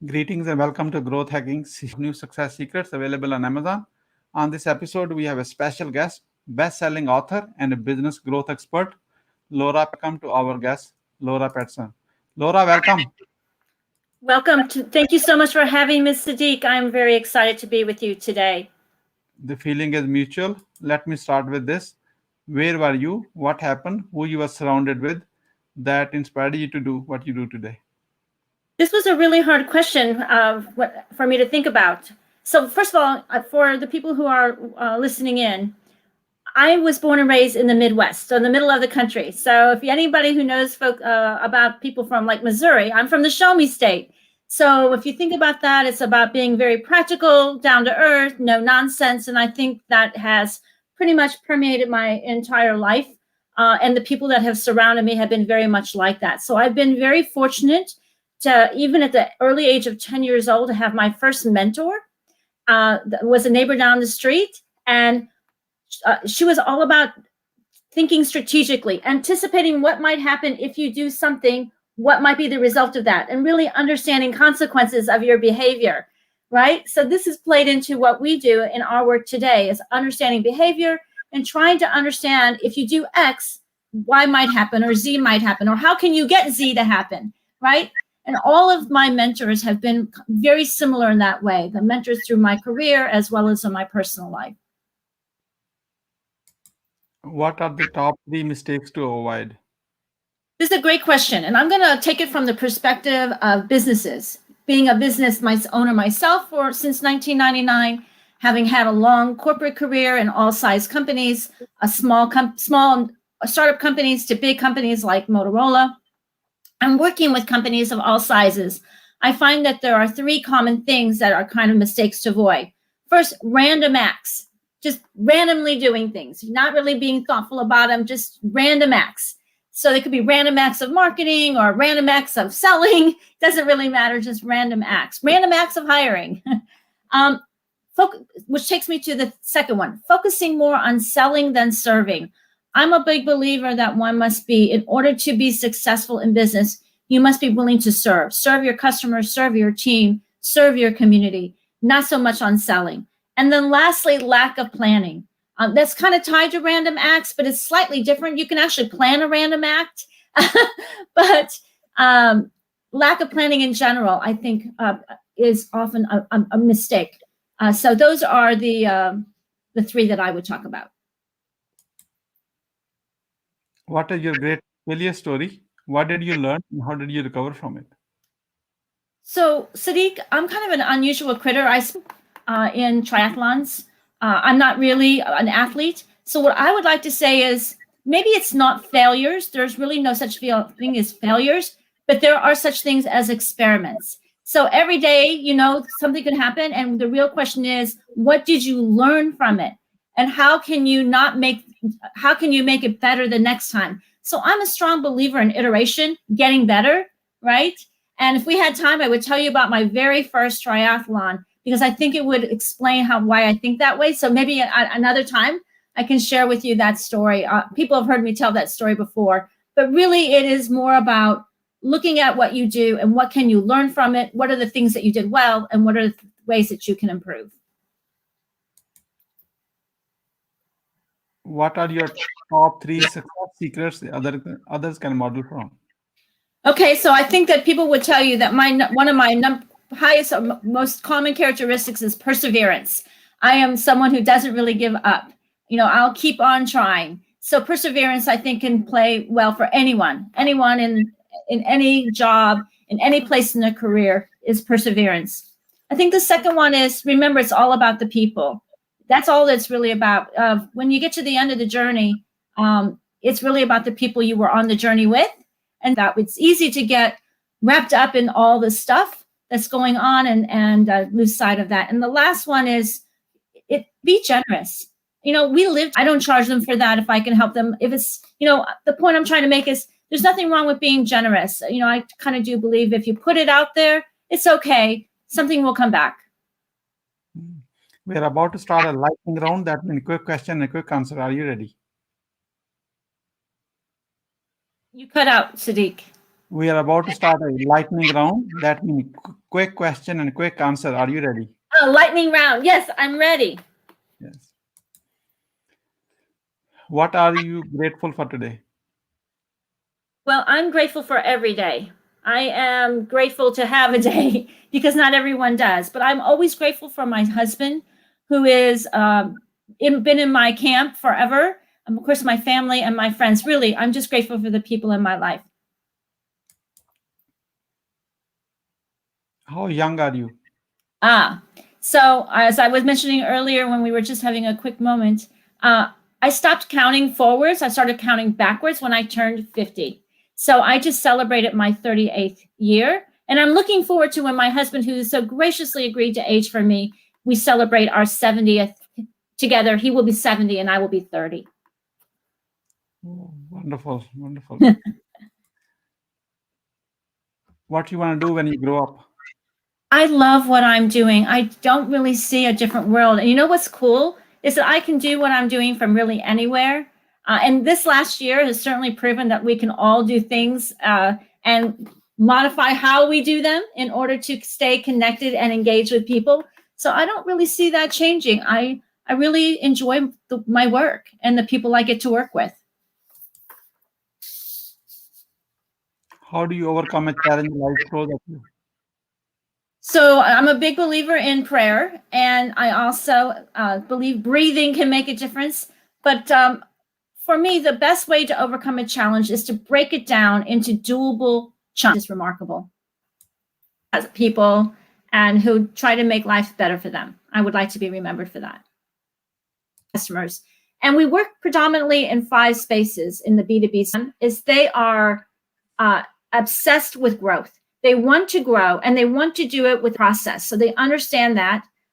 Greetings and welcome to Growth Hacking New Success Secrets available on Amazon. On this episode, we have a special guest, best-selling author and a business growth expert, Laura. Welcome to our guest, Laura Patterson. Laura, welcome. Welcome. Thank you so much for having Ms. Siddique. I'm very excited to be with you today. The feeling is mutual. Let me start with this. Where were you? What happened? Who you were surrounded with that inspired you to do what you do today? This was a really hard question for me to think about. So first of all, for the people who are listening in, I was born and raised in the Midwest, so in the middle of the country. So if anybody who knows about people from like Missouri, I'm from the Show Me State. So if you think about that, it's about being very practical, down to earth, no nonsense. And I think that has pretty much permeated my entire life. And the people that have surrounded me have been very much like that. So I've been very fortunate to, even at the early age of 10 years old, to have my first mentor. Was a neighbor down the street. And she was all about thinking strategically, anticipating what might happen if you do something, what might be the result of that, and really understanding consequences of your behavior, right? So this is played into what we do in our work today, is understanding behavior and trying to understand if you do X, Y might happen, or Z might happen, or how can you get Z to happen, right? And all of my mentors have been very similar in that way, the mentors through my career as well as in my personal life. What are the top 3 mistakes to avoid? This is a great question, and I'm going to take it from the perspective of businesses. Being a business owner myself since 1999, having had a long corporate career in all size companies, small startup companies to big companies like Motorola, and working with companies of all sizes, I find that there are 3 common things that are kind of mistakes to avoid. First, random acts, just randomly doing things, not really being thoughtful about them, just random acts. So they could be random acts of marketing or random acts of selling. Doesn't really matter, just random acts of hiring. Which takes me to the second one, focusing more on selling than serving. I'm a big believer that one must be, in order to be successful in business, you must be willing to serve your customers, serve your team, serve your community, not so much on selling. And then lastly, lack of planning. That's kind of tied to random acts, but it's slightly different. You can actually plan a random act, but lack of planning in general, I think, is often a mistake. So those are the 3 that I would talk about. What is your great failure story? What did you learn and how did you recover from it? So, Siddique, I'm kind of an unusual critter. In triathlons. I'm not really an athlete. So what I would like to say is maybe it's not failures. There's really no such thing as failures, but there are such things as experiments. So every day, something could happen. And the real question is, what did you learn from it? And how can you make it better the next time? So I'm a strong believer in iteration, getting better, right? And if we had time, I would tell you about my very first triathlon, because I think it would explain why I think that way. So maybe another time I can share with you that story. People have heard me tell that story before, but really it is more about looking at what you do and what can you learn from it? What are the things that you did well and what are the ways that you can improve? What are your top 3 success secrets others can model from? Okay, so I think that people would tell you that one of my highest, most common characteristics is perseverance. I am someone who doesn't really give up. I'll keep on trying. So perseverance, I think, can play well for anyone in any job, in any place in their career, is perseverance. I think the second one is, remember, it's all about the people. That's all that's really about. When you get to the end of the journey, it's really about the people you were on the journey with. And that it's easy to get wrapped up in all the stuff that's going on and lose sight of that. And the last one is, be generous. I don't charge them for that if I can help them. If it's, the point I'm trying to make is there's nothing wrong with being generous. I kind of do believe if you put it out there, it's okay. Something will come back. We're about to start a lightning round. That means quick question and quick answer. Are you ready? You cut out, Siddique. We are about to start a lightning round. That means Quick question and quick answer. Are you ready? Oh, lightning round. Yes, I'm ready. Yes. What are you grateful for today? Well, I'm grateful for every day. I am grateful to have a day because not everyone does, but I'm always grateful for my husband who is been in my camp forever. And of course, my family and my friends. Really, I'm just grateful for the people in my life. How young are you? So as I was mentioning earlier when we were just having a quick moment, I stopped counting forwards. I started counting backwards when I turned 50. So I just celebrated my 38th year. And I'm looking forward to when my husband, who so graciously agreed to age for me, we celebrate our 70th together. He will be 70 and I will be 30. Oh, wonderful, wonderful. What you want to do when you grow up? I love what I'm doing. I don't really see a different world. And you know what's cool is that I can do what I'm doing from really anywhere. And this last year has certainly proven that we can all do things and modify how we do them in order to stay connected and engage with people. So I don't really see that changing. I really enjoy my work and the people I get to work with. How do you overcome a challenge life throws at you? So I'm a big believer in prayer, and I also believe breathing can make a difference. But for me, the best way to overcome a challenge is to break it down into doable challenges. Remarkable as people and who try to make life better for them. I would like to be remembered for that. Customers. And we work predominantly in 5 spaces in the B2B. Is they are obsessed with growth. They want to grow and they want to do it with process. So they understand that.